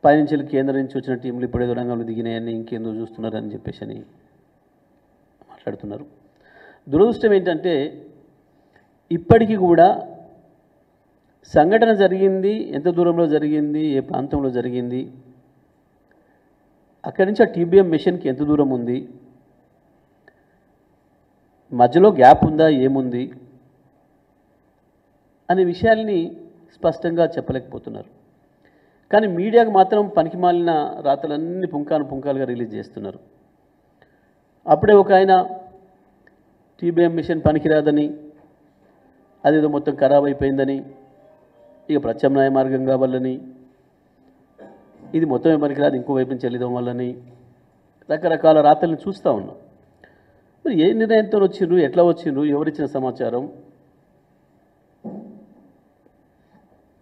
పైనుంచి కేంద్రం నుంచి వచ్చిన టీంలు ఇప్పుడేదో రంగంలో దిగినాయని ఇంకేందో చూస్తున్నారని చెప్పేసి అని మాట్లాడుతున్నారు. దురదృష్టం ఏంటంటే ఇప్పటికీ కూడా సంఘటన జరిగింది, ఎంత దూరంలో జరిగింది, ఏ ప్రాంతంలో జరిగింది, అక్కడి నుంచి ఆ టీబీఎం మిషన్కి ఎంత దూరం ఉంది, మధ్యలో గ్యాప్ ఉందా, ఏముంది అనే విషయాల్ని స్పష్టంగా చెప్పలేకపోతున్నారు. కానీ మీడియాకు మాత్రం పనికిమాలిన రాతలన్నీ పుంకాలుగా రిలీజ్ చేస్తున్నారు. అప్పుడే ఒక ఆయన టీబీఎం మిషన్ పనికిరాదని, అదేదో మొత్తం ఖరాబ్ అయిపోయిందని, ఇక ప్రత్యామ్నాయ మార్గం కావాలని, ఇది మొత్తమే పనికిరాదు ఇంకో వైపు నుంచి వెళ్ళడం వల్లని రకరకాల రాతల్ని చూస్తూ ఉన్నాం. మరి ఏ నిర్ణయంతో వచ్చిండ్రు, ఎట్లా వచ్చిండ్రు, ఎవరిచ్చిన సమాచారం,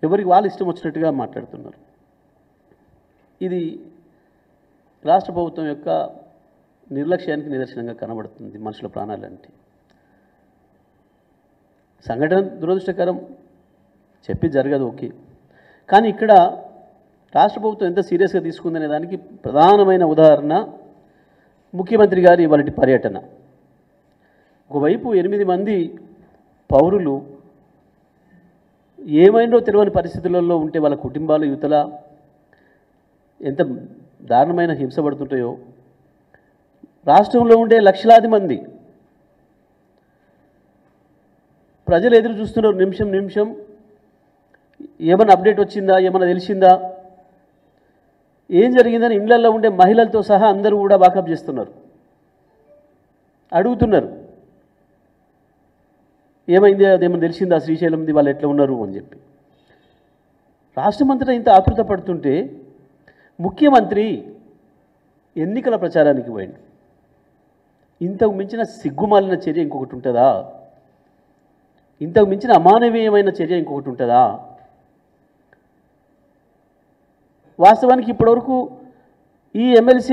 ఎవరికి వాళ్ళు ఇష్టం వచ్చినట్టుగా మాట్లాడుతున్నారు. ఇది రాష్ట్ర ప్రభుత్వం యొక్క నిర్లక్ష్యానికి నిదర్శనంగా కనబడుతుంది. మనుషుల ప్రాణాలంటే సంఘటన దురదృష్టకరం, చెప్పి జరగదు ఓకే, కానీ ఇక్కడ రాష్ట్ర ప్రభుత్వం ఎంత సీరియస్గా తీసుకుందనే దానికి ప్రధానమైన ఉదాహరణ ముఖ్యమంత్రి గారి ఇవాళ పర్యటన. ఒకవైపు 8 మంది పౌరులు ఏమైందో తెలియని పరిస్థితులలో ఉంటే వాళ్ళ కుటుంబాలు యువతల ఎంత దారుణమైన హింస పడుతుంటాయో, రాష్ట్రంలో ఉండే లక్షలాది మంది ప్రజలు ఎదురు చూస్తున్నారు. నిమిషం ఏమైనా అప్డేట్ వచ్చిందా, ఏమైనా తెలిసిందా, ఏం జరిగిందని ఇళ్లలో ఉండే మహిళలతో సహా అందరూ కూడా వాకప్ చేస్తున్నారు, అడుగుతున్నారు ఏమైంది, అదేమన్నా తెలిసిందా, శ్రీశైలంది వాళ్ళు ఎట్లా ఉన్నారు అని చెప్పి. రాష్ట్రమంతటా ఇంత ఆతృత పడుతుంటే ముఖ్యమంత్రి ఎన్నికల ప్రచారానికి పోయింది. ఇంతకు మించిన సిగ్గుమాలిన చర్య ఇంకొకటి ఉంటుందా? ఇంతకు మించిన అమానవీయమైన చర్య ఇంకొకటి ఉంటుందా? వాస్తవానికి ఇప్పటివరకు ఈ ఎమ్మెల్సీ